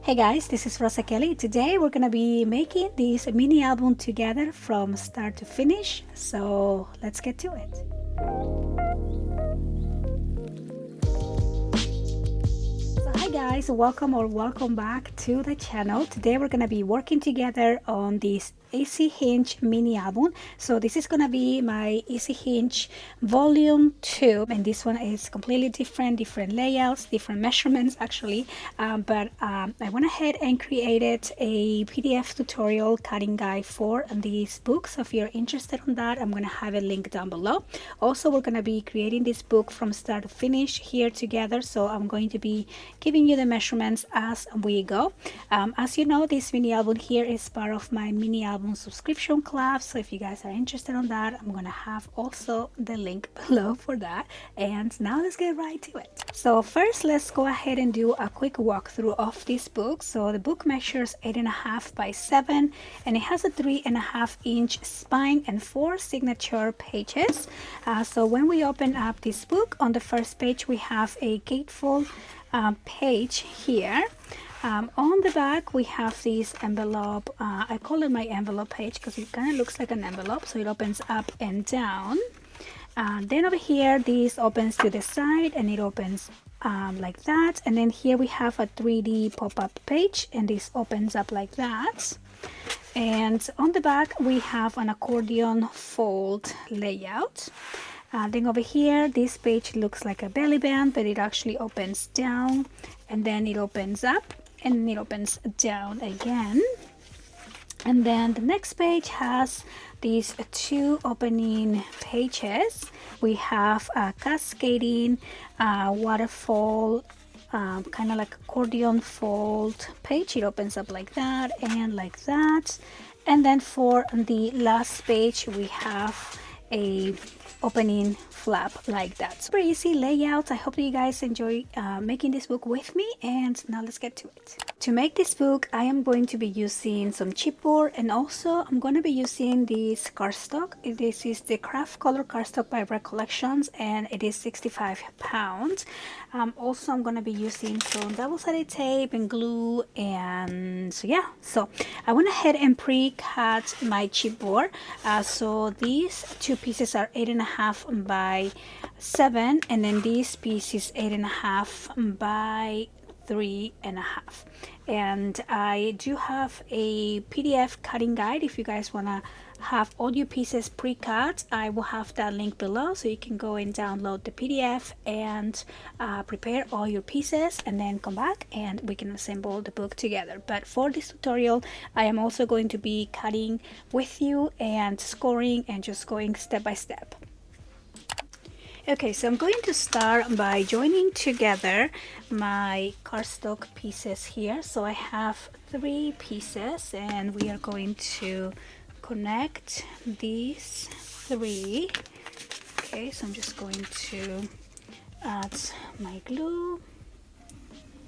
Hey guys, this is Rosa Kelly. Today we're gonna be making this mini album together from start to finish. So let's get to it. Hi guys, welcome back to the channel. Today we're gonna be working together on this Easy Hinge mini album. So this is gonna be my Easy Hinge volume 2, and this one is completely different layouts, different measurements actually, but I went ahead and created a PDF tutorial cutting guide for this book. So if you're interested in that, I'm gonna have a link down below. Also, we're gonna be creating this book from start to finish here together, so I'm going to be giving you the measurements as we go. As you know, this mini album here is part of my mini album subscription club, so if you guys are interested in that, I'm gonna have also the link below for that. And now let's get right to it. So first, let's go ahead and do a quick walkthrough of this book. So the book measures 8.5 by 7, and it has a 3.5 inch spine and 4 signature pages. So when we open up this book, on the first page we have a gatefold page here. On the back we have this envelope. I call it my envelope page because it kind of looks like an envelope, so it opens up and down. Then over here, this opens to the side and it opens like that, and then here we have a 3D pop-up page, and this opens up like that. And on the back we have an accordion fold layout. Then over here, this page looks like a belly band, but it actually opens down, and then it opens up, and it opens down again. And then the next page has these 2 opening pages. We have a cascading waterfall, kind of like accordion fold page. It opens up like that and like that. And then for the last page, we have a opening flap like that. Super easy layout. I hope that you guys enjoy making this book with me, and now let's get to it. To make this book, I am going to be using some chipboard, and also I'm going to be using this cardstock. This is the craft color cardstock by Recollections, and it is 65 pounds. Also, I'm going to be using some double-sided tape and glue, and so yeah. So I went ahead and pre-cut my chipboard. So these 2 pieces are 8.5 by 7, and then this piece is 8.5 by 3.5. And I do have a PDF cutting guide. If you guys want to have all your pieces pre-cut, I will have that link below, so you can go and download the PDF and prepare all your pieces, and then come back and we can assemble the book together. But for this tutorial, I am also going to be cutting with you and scoring and just going step by step. Okay, so I'm going to start by joining together my cardstock pieces here. So I have 3 pieces, and we are going to connect these 3. Okay, so I'm just going to add my glue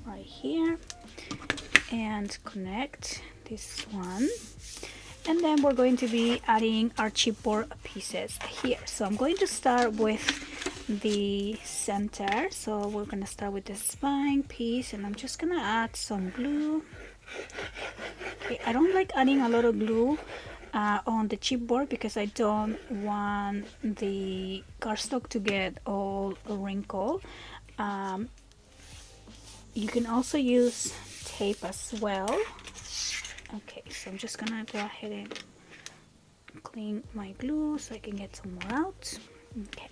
right here and connect this one. And then we're going to be adding our chipboard pieces here. So I'm going to start with the center. So we're going to start with the spine piece, and I'm just going to add some glue. Okay, I don't like adding a lot of glue on the chipboard because I don't want the cardstock to get all wrinkled. You can also use tape as well. Okay, so I'm just gonna go ahead and clean my glue so I can get some more out. Okay,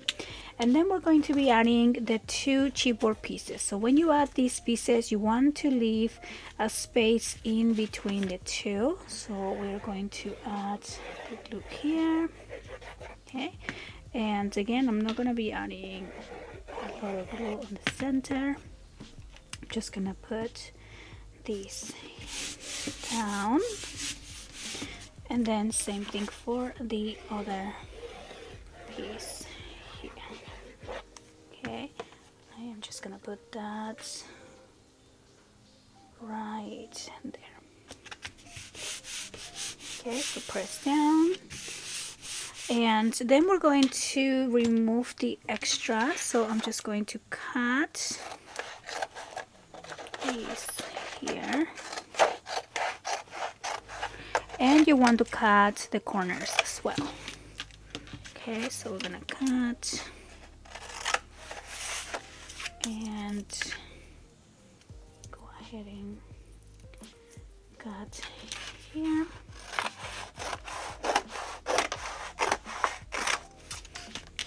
and then we're going to be adding the 2 chipboard pieces. So when you add these pieces, you want to leave a space in between the 2. So we're going to add the glue here. Okay, and again, I'm not gonna be adding a lot of glue on the center. I'm just gonna put these down, and then same thing for the other piece here. Okay, I am just gonna put that right there. Okay, so press down, and then we're going to remove the extra. So I'm just going to cut these here. then you want to cut the corners as well. Okay, so we're gonna cut and go ahead and cut here.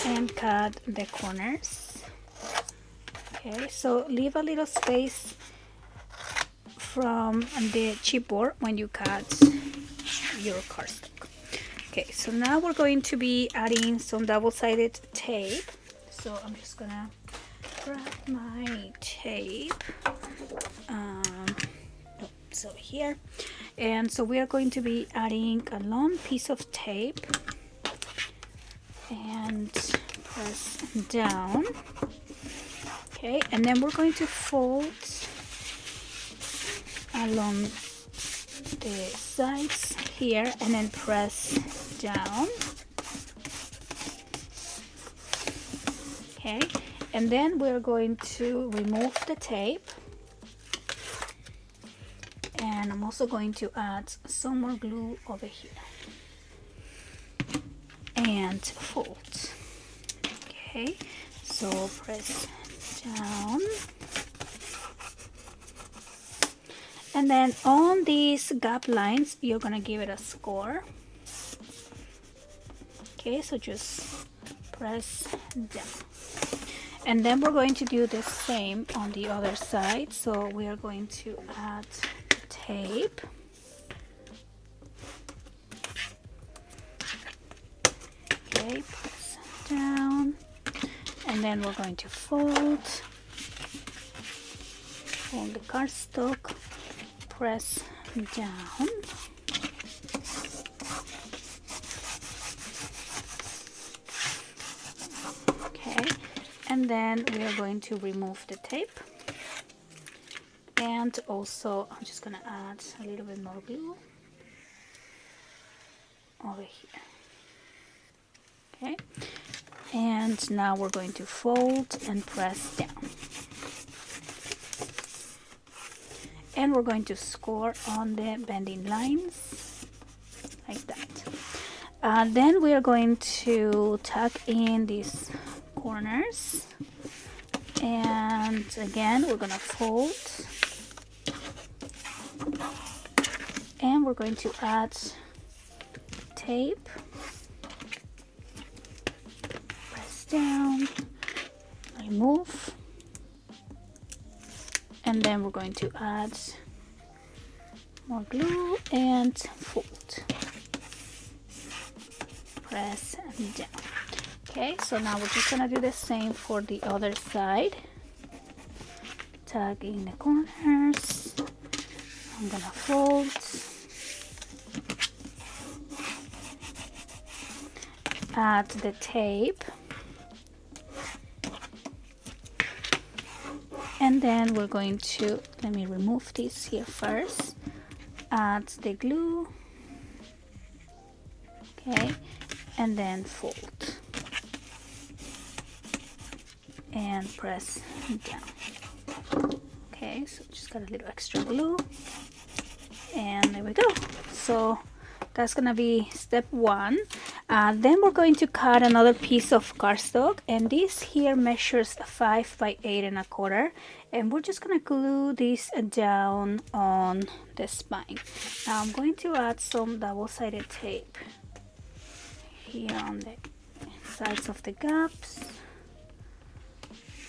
And cut the corners. Okay, so leave a little space from the chipboard when you cut your cardstock. Okay, so now we're going to be adding some double-sided tape. So I'm just gonna grab my tape. So here, and so we are going to be adding a long piece of tape and press down. Okay, and then we're going to fold along the sides here and then press down. Okay, and then we're going to remove the tape, and I'm also going to add some more glue over here and fold. Okay, so press down, and then on these gap lines you're gonna give it a score. Okay, so just press down, and then we're going to do the same on the other side. So we are going to add tape. Okay, press down, and then we're going to fold the cardstock, press down, okay, and then we are going to remove the tape, and also I'm just gonna add a little bit more glue over here. Okay, and now we're going to fold and press down, and we're going to score on the bending lines like that. Then we are going to tuck in these corners, and again we're gonna fold, and we're going to add tape, press down, remove, and then we're going to add more glue and fold, press down. Okay, so now we're just gonna do the same for the other side. Tuck in the corners, I'm gonna fold, add the tape, and then we're going to, let me remove this here first, add the glue, okay, and then fold and press down. Okay, so just got a little extra glue, and there we go. So that's gonna be step one. Then we're going to cut another piece of cardstock, and this here measures 5 by 8 1/4, and we're just gonna glue this down on the spine. Now I'm going to add some double-sided tape here on the sides of the gaps,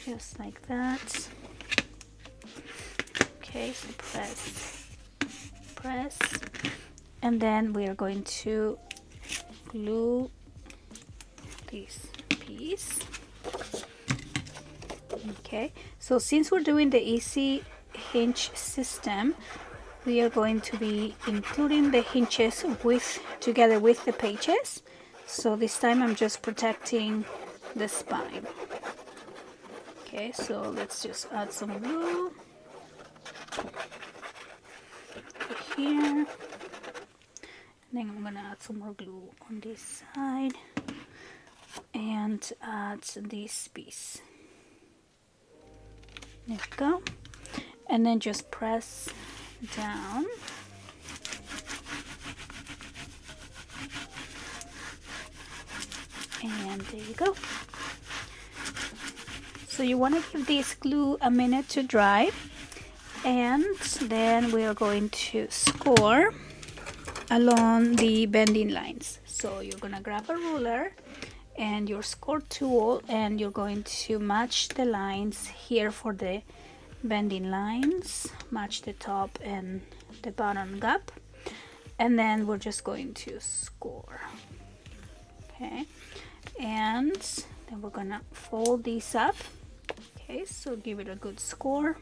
just like that. Okay, so press, and then we are going to glue this piece. Okay, so since we're doing the easy hinge system, we are going to be including the hinges together with the pages. So this time I'm just protecting the spine. Okay, so let's just add some glue here, and then I'm gonna add some more glue on this side and add this piece. There we go, and then just press down And there you go. So you want to give this glue a minute to dry, and then we are going to score along the bending lines. So you're gonna grab a ruler and your score tool, and you're going to match the lines here for the bending lines, match the top and the bottom gap, and then we're just going to score. Okay, and then we're gonna fold these up. Okay, so give it a good score,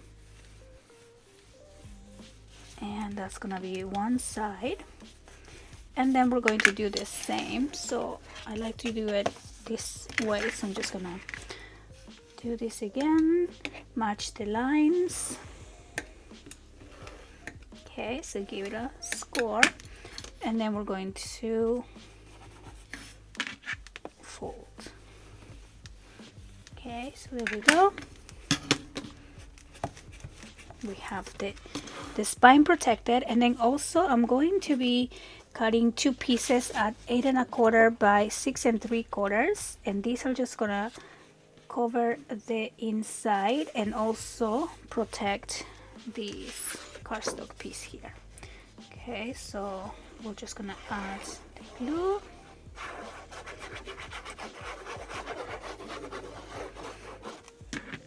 and that's gonna be one side. And then we're going to do the same. So I like to do it this way, so I'm just gonna do this again, match the lines. Okay, so give it a score, and then we're going to fold. Okay, so there we go. We have the spine protected, and then also I'm going to be cutting two pieces at 8 1/4 by 6 3/4, and these are just gonna cover the inside and also protect this cardstock piece here. Okay, so we're just gonna add the glue.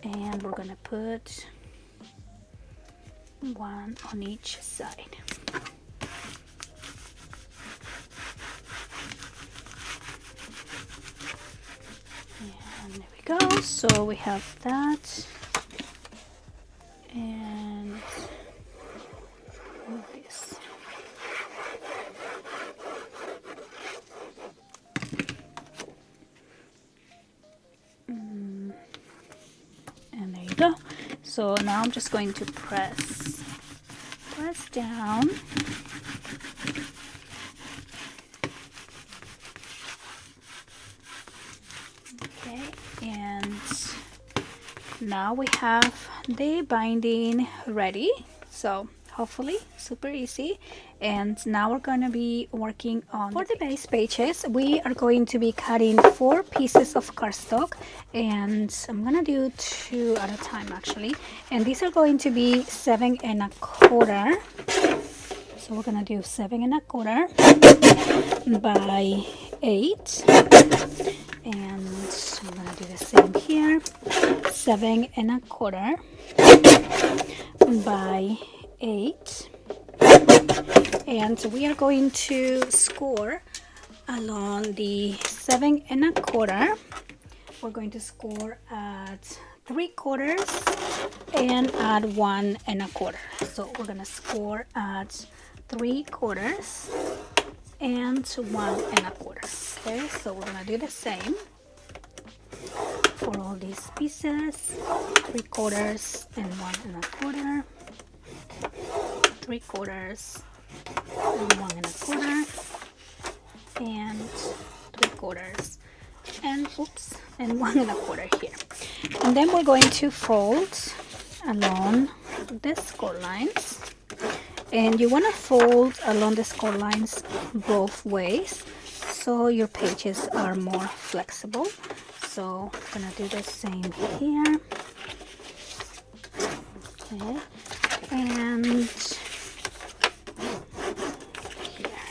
And we're gonna put one on each side. And there we go. So we have that, and this. And there you go. So now I'm just going to press down. Okay, and now we have the binding ready. So hopefully super easy. And now we're going to be working on for the base pages. We are going to be cutting 4 pieces of cardstock, and I'm gonna do 2 at a time actually, and these are going to be 7 1/4. So we're gonna do 7 1/4 by 8, and I'm gonna do the same here, 7 1/4 by 8. And we are going to score along the 7 1/4. We're going to score at 3/4 and at 1 1/4. So we're gonna score at 3/4 and 1 1/4. Okay, so we're gonna do the same for all these pieces: 3/4 and 1 1/4, 3/4 and 1 1/4, and 3/4 and oops, and 1 1/4 here. And then we're going to fold along the score lines, and you want to fold along the score lines both ways so your pages are more flexible. So I'm gonna do the same here. Okay, and here.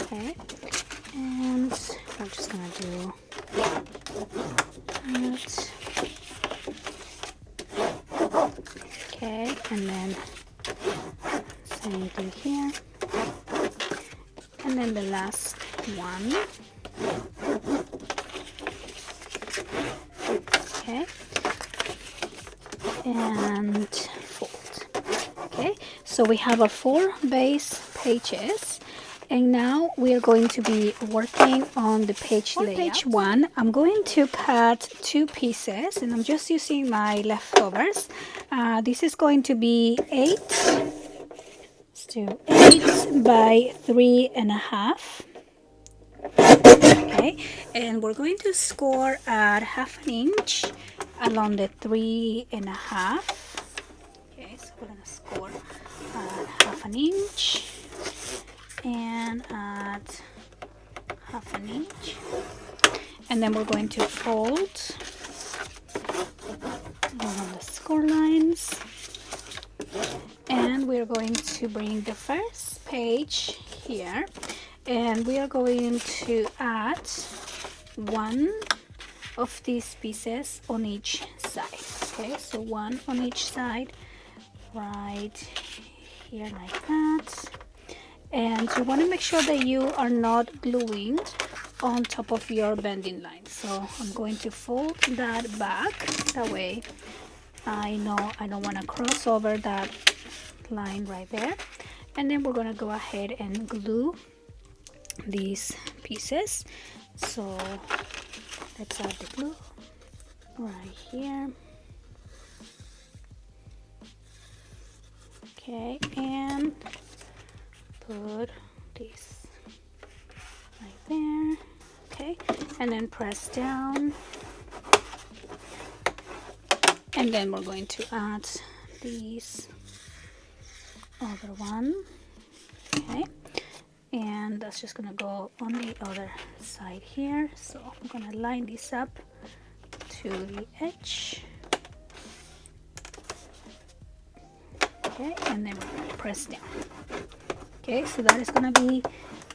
Okay, and we're just gonna do that. Okay, and then same thing here, and then the last one. Okay, and fold. Okay, so we have our 4 base pages, and now we are going to be working on the page layout. For page 1, I'm going to cut 2 pieces, and I'm just using my leftovers. This is going to be 8. Let's do 8 by 3 1/2. Okay, and we're going to score at 1/2 inch along the 3 1/2. Okay, so we're gonna score at 1/2 inch and at 1/2 inch. and then we're going to fold along the score lines, and we're going to bring the first page here, and we are going to add one of these pieces on each side. Okay, so one on each side right here like that. And you want to make sure that you are not gluing on top of your bending line. So I'm going to fold that back, that way I know I don't want to cross over that line right there. And then we're going to go ahead and glue these pieces. So let's add the glue right here. Okay, and put this right there. Okay, and then press down, and then we're going to add these other one. Okay, and that's just gonna go on the other side here. So I'm gonna line this up to the edge. Okay, and then we're going to press down. Okay, so that is going to be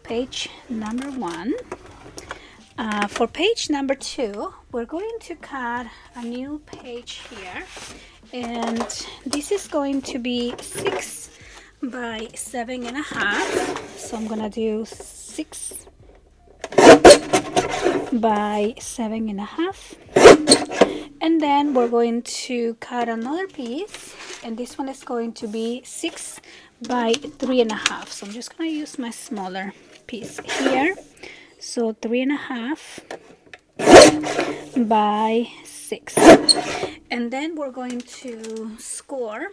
page number 1. For page number 2, we're going to cut a new page here, and this is going to be 6 by 7.5. So I'm going to do 6 by 7.5, and then we're going to cut another piece, and this one is going to be 6 by 3.5. So I'm just going to use my smaller piece here. So 3.5 by 6, and then we're going to score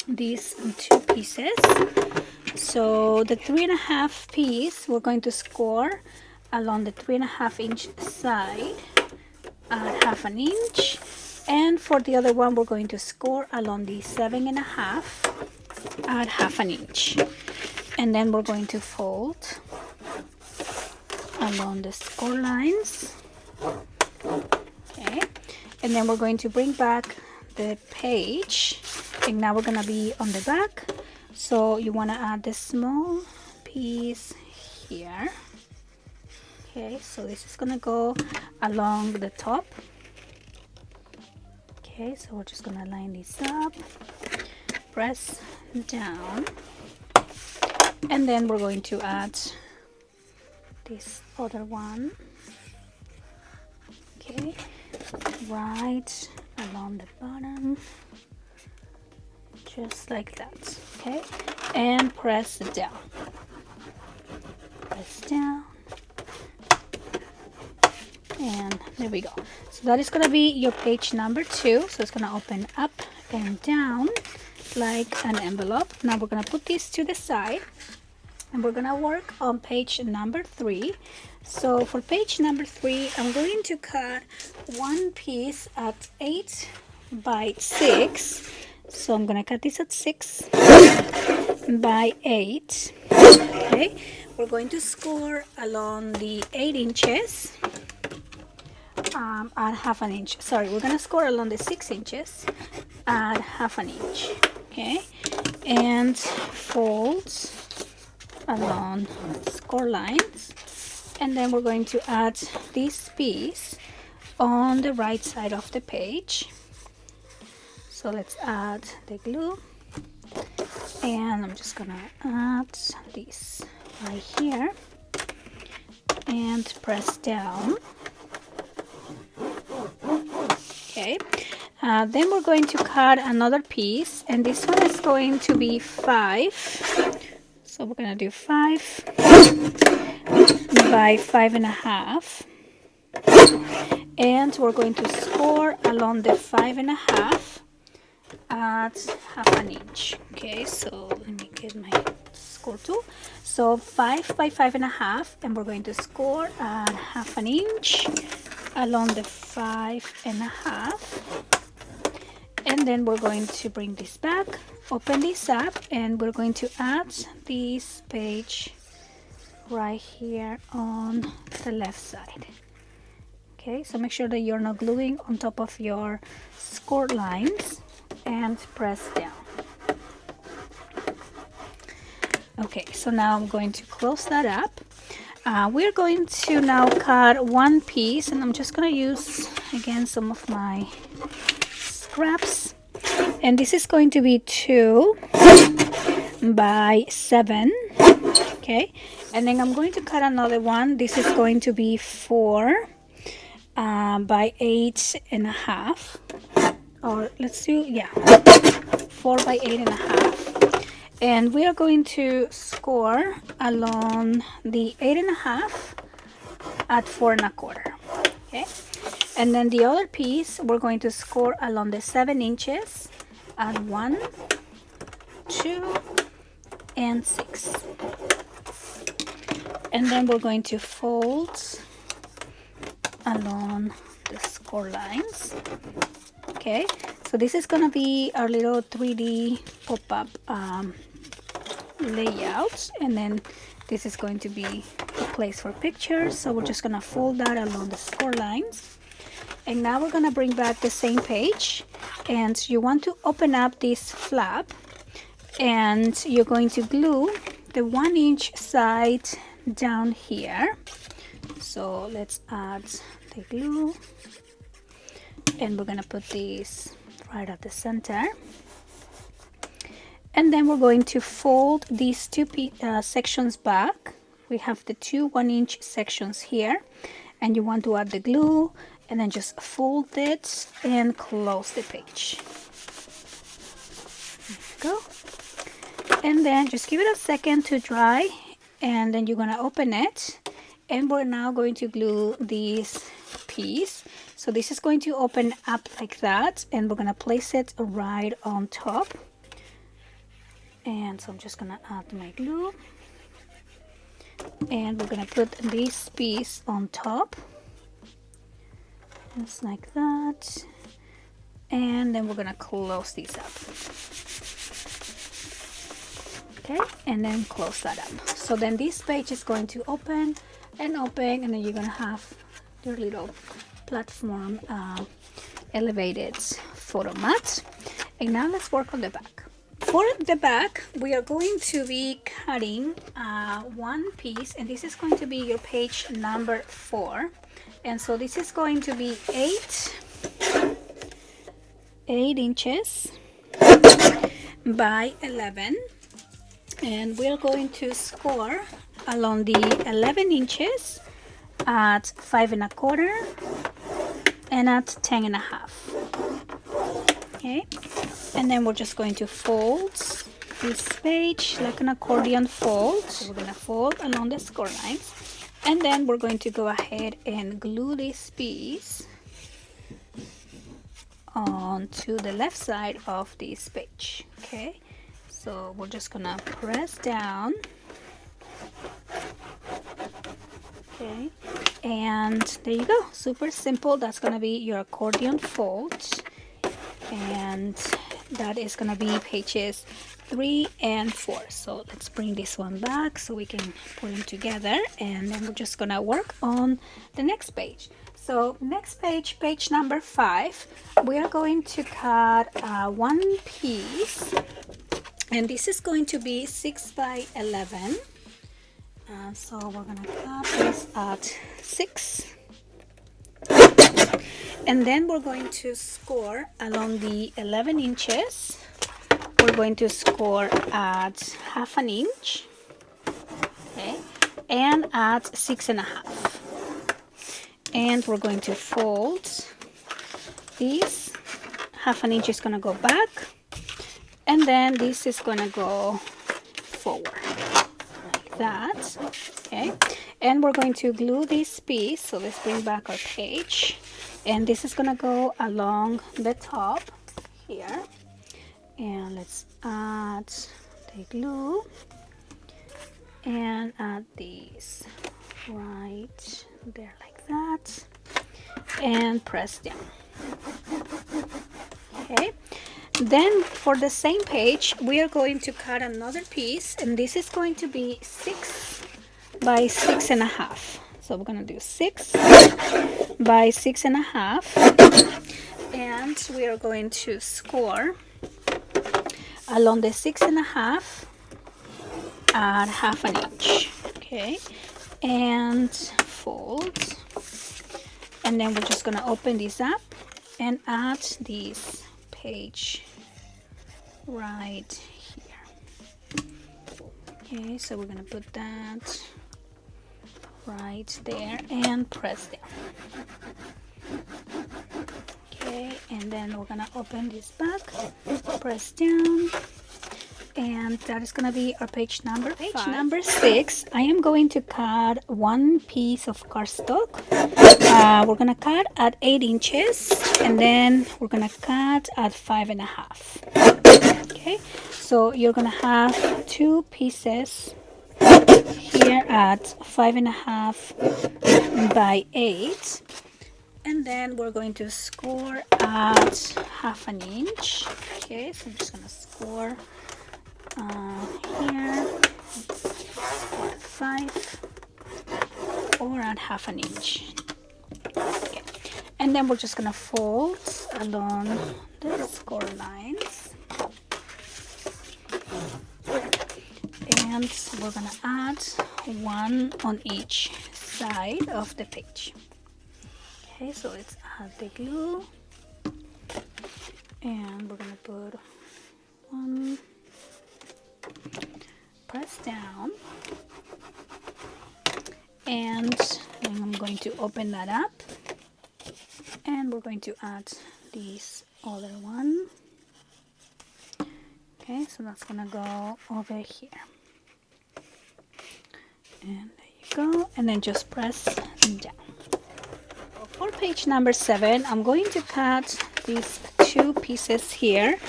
these 2 pieces. So the 3.5 piece we're going to score along the 3.5 inch side at 1/2 inch, and for the other one we're going to score along the 7.5 at 1/2 inch, and then we're going to fold along the score lines. Okay, and then we're going to bring back the page, and now we're going to be on the back. So you want to add the small piece here. Okay, so this is gonna go along the top. Okay, so we're just gonna line this up, press down, and then we're going to add this other one. Okay, right along the bottom, just like that. Okay, and press down, press down, and there we go. So that is going to be your page number 2. So it's going to open up and down like an envelope. Now we're going to put this to the side, and we're going to work on page number 3. So for page number 3, I'm going to cut one piece at 8 by 6. So I'm going to cut this at 6 by 8. Okay, we're going to score along the 8 inches at 1/2 inch. Sorry, we're going to score along the 6 inches at 1/2 inch. Okay, and fold along score lines, and then we're going to add this piece on the right side of the page. So let's add the glue, and I'm just gonna add this right here and press down. Okay, then we're going to cut another piece, and this one is going to be 5. So we're gonna do 5 by 5.5, and we're going to score along the 5.5 at 1/2 inch. Okay, so let me get my score tool. So 5 by 5.5, and we're going to score at 1/2 inch along the 5.5, and then we're going to bring this back, open this up, and we're going to add this page right here on the left side. Okay, so make sure that you're not gluing on top of your score lines, and press down. Okay, so now I'm going to close that up. We're going to now cut one piece, and I'm just going to use again some of my scraps, and this is going to be 2 by 7. Okay, and then I'm going to cut another one. This is going to be 4 by 8.5, or let's do, yeah, 4 by 8.5, and we are going to score along the 8.5 at 4.25. Okay, and then the other piece we're going to score along the 7 inches at 1, 2, and 6, and then we're going to fold along the score lines. Okay, so this is gonna be our little 3D pop-up layout, and then this is going to be a place for pictures, so we're just gonna fold that along the score lines. And now we're gonna bring back the same page, and you want to open up this flap, and you're going to glue the 1 inch side down here. So let's add the glue, and we're gonna put this right at the center, and then we're going to fold these two sections back. We have the two 1 inch sections here, and you want to add the glue, and then just fold it and close the page. There you go. And then just give it a second to dry, and then you're gonna open it, and we're now going to glue this piece. So this is going to open up like that, and we're gonna place it right on top. And so I'm just gonna add my glue, and we're gonna put this piece on top, just like that, and then we're gonna close these up. Okay, and then close that up. So then this page is going to open, and then you're gonna have your little platform elevated photo mat. And now let's work on the back. For the back, we are going to be cutting one piece, and this is going to be your page number 4. And so this is going to be 8 inches by 11, and we're going to score along the 11 inches at 5.25 and at 10.5. Okay, and then we're just going to fold this page like an accordion fold. So we're gonna fold along the score lines, and then we're going to go ahead and glue this piece onto the left side of this page. Okay, so we're just gonna press down. Okay, and there you go. Super simple. That's gonna be your accordion fold, and that is gonna be pages 3 and 4. So let's bring this one back so we can put them together, and then we're just gonna work on the next page. So next page, page number 5, we are going to cut one piece, and this is going to be 6 by 11. So we're gonna cut this at 6, and then we're going to score along the 11 inches. We're going to score at 1/2 inch, okay, and at 6.5. And we're going to fold this. 1/2 inch is gonna go back, and then this is gonna go forward like that. Okay, and we're going to glue this piece. So let's bring back our page, and this is gonna go along the top here, and let's add the glue and add these right there like that, and press down. Okay, then for the same page, we are going to cut another piece, and this is going to be 6 by 6.5. So we're gonna do 6 by 6.5, and we are going to score along the 6.5 at 1/2 inch. Okay, and fold, and then we're just gonna open this up and add this page right here. Okay, so we're gonna put that right there and press down. Okay, and then we're gonna open this back, press down, and that is gonna be our page number 5. Page number 6, I am going to cut one piece of cardstock. We're gonna cut at 8 inches, and then we're gonna cut at 5.5. Okay, so you're gonna have 2 pieces here at 5.5 by 8, and then we're going to score at 1/2 inch. Okay, so I'm just gonna score here at 5 or at 1/2 inch. Okay. And then we're just gonna fold along the score lines, and we're gonna add one on each side of the page. Okay, so let's add the glue, and we're gonna put one, press down, and then I'm going to open that up, and we're going to add this other one. Okay, so that's gonna go over here, and there you go, and then just press down. For page number 7, I'm going to cut these 2 pieces here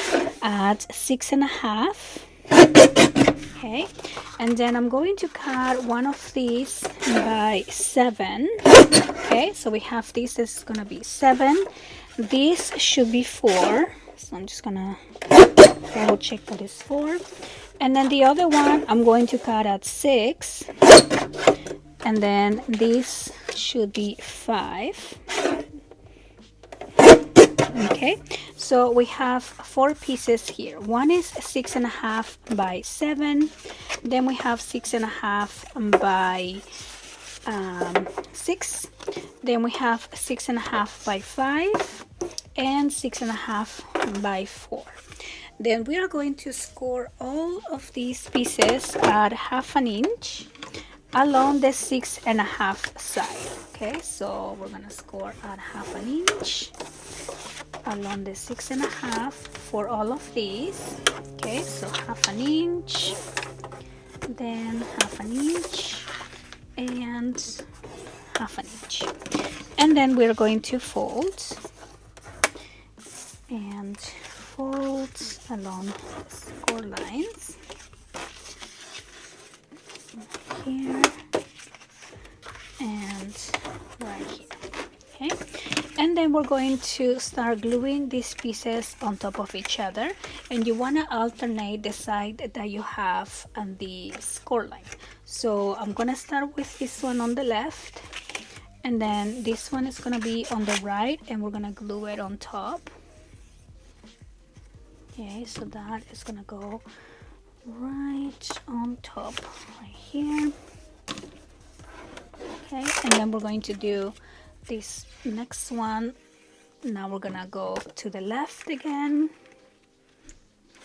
at 6.5. Okay, and then I'm going to cut one of these by 7. Okay, so we have this is gonna be 7. This should be 4, so I'm just gonna double check that is 4. And then the other one I'm going to cut at 6, and then this should be 5. Okay, so we have 4 pieces here. One is 6.5 by 7, then we have 6.5 by 6, then we have 6.5 by 5, and 6.5 by 4. Then we are going to score all of these pieces at 1/2 inch along the 6.5 side. Okay, so we're gonna score at 1/2 inch along the 6.5 for all of these. Okay, so 1/2 inch, then 1/2 inch, and 1/2 inch, and then we're going to fold and fold along the score lines here and right here. Okay, and then we're going to start gluing these pieces on top of each other, and you want to alternate the side that you have on the score line. So I'm gonna start with this one on the left, and then this one is gonna be on the right, and we're gonna glue it on top. Okay, so that is gonna go right on top right here. Okay, and then we're going to do this next one. Now we're gonna go to the left again.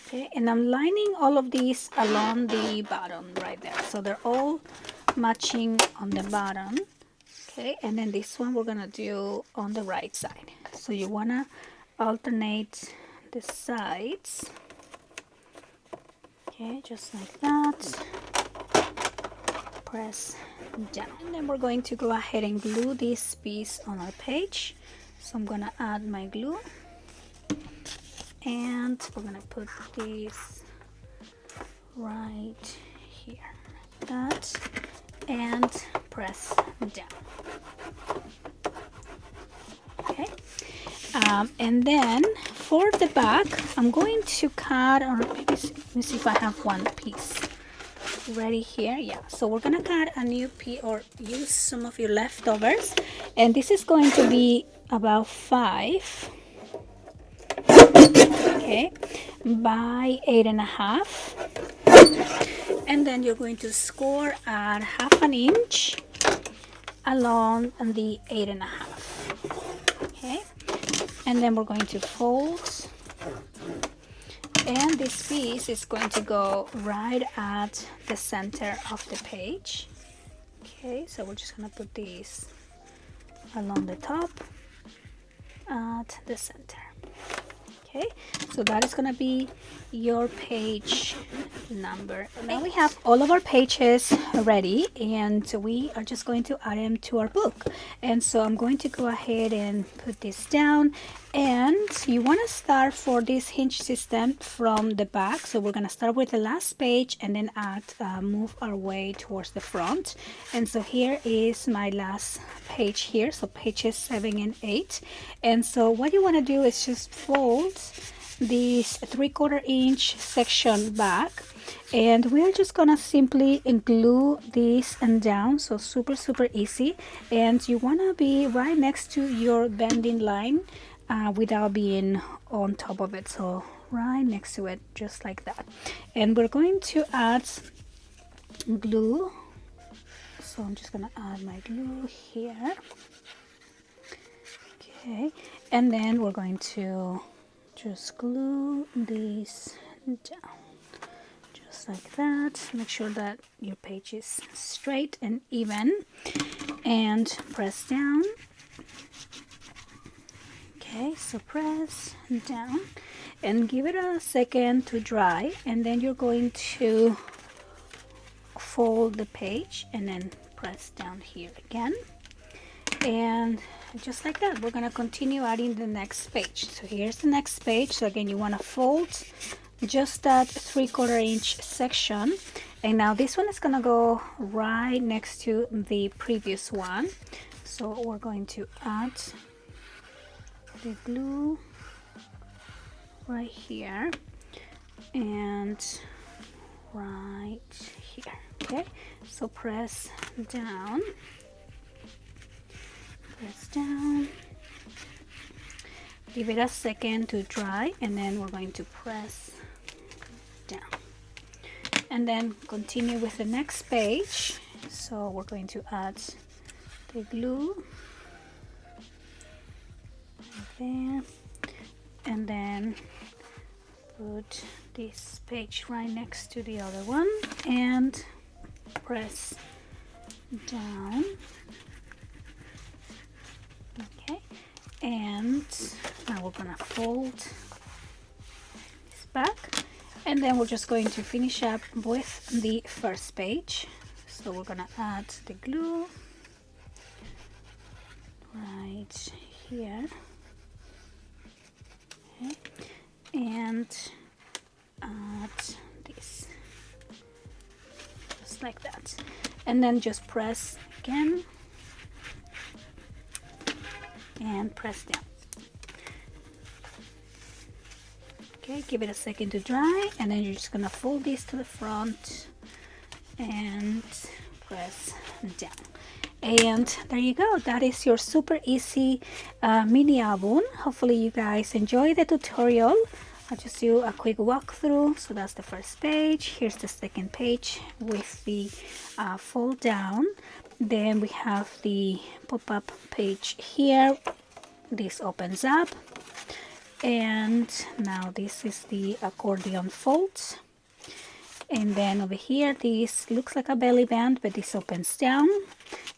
Okay, and I'm lining all of these along the bottom right there, so they're all matching on the bottom. Okay, and then this one we're gonna do on the right side, so you wanna alternate the sides. Okay, just like that. Press down, and then we're going to go ahead and glue this piece on our page. So I'm gonna add my glue, and we're gonna put this right here like that, and press down. Okay, and then for the back I'm going to cut, or maybe let me see if I have one piece ready here. Yeah, so we're gonna cut a new piece or use some of your leftovers, and this is going to be about 5, okay, by 8.5, and then you're going to score at 1/2 inch along the 8.5, okay, and then we're going to fold, and this piece is going to go right at the center of the page. Okay, so we're just gonna put these along the top at the center. Okay, so that is gonna be your page number. Now we have all of our pages ready, and we are just going to add them to our book. And so I'm going to go ahead and put this down, and you want to start for this hinge system from the back. So we're going to start with the last page and then move our way towards the front. And so here is my last page here, so pages 7 and 8. And so what you want to do is just fold this 3/4 inch section back, and we're just gonna simply glue this and down, so super easy. And you want to be right next to your bending line without being on top of it, so right next to it, just like that. And we're going to add glue, so I'm just gonna add my glue here, okay, and then we're going to just glue these down just like that. Make sure that your page is straight and even, and press down. Okay, so press down and give it a second to dry, and then you're going to fold the page and then press down here again, and just like that we're going to continue adding the next page. So here's the next page. So again, you want to fold just that 3/4 inch section, and now this one is going to go right next to the previous one. So we're going to add the glue right here and right here. Okay, so press down, give it a second to dry, and then we're going to press down, and then continue with the next page. So we're going to add the glue right there, and then put this page right next to the other one and press down. Okay, and now we're gonna fold this back, and then we're just going to finish up with the first page. So we're gonna add the glue right here, okay, and add this just like that, and then just press again and press down. Okay, give it a second to dry, and then you're just gonna fold this to the front and press down. And there you go, that is your super easy mini album. Hopefully you guys enjoy the tutorial. I'll just do a quick walkthrough. So that's the first page. Here's the second page with the fold down. Then we have the pop-up page here. This opens up, and now this is the accordion folds. And then over here, this looks like a belly band, but this opens down,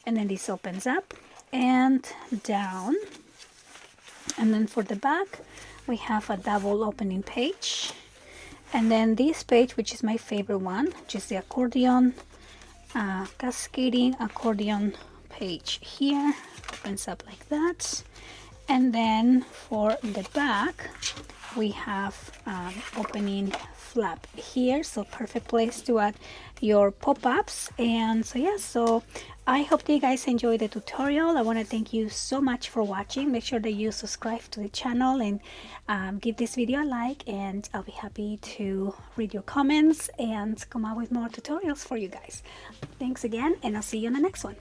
and then this opens up and down. And then for the back, we have a double opening page, and then this page, which is my favorite one, which is the accordion cascading accordion page here, opens up like that. And then for the back, we have opening flap here, so perfect place to add your pop-ups. And so yeah, so I hope that you guys enjoyed the tutorial. I want to thank you so much for watching. Make sure that you subscribe to the channel and give this video a like, and I'll be happy to read your comments and come out with more tutorials for you guys. Thanks again, and I'll see you on the next one.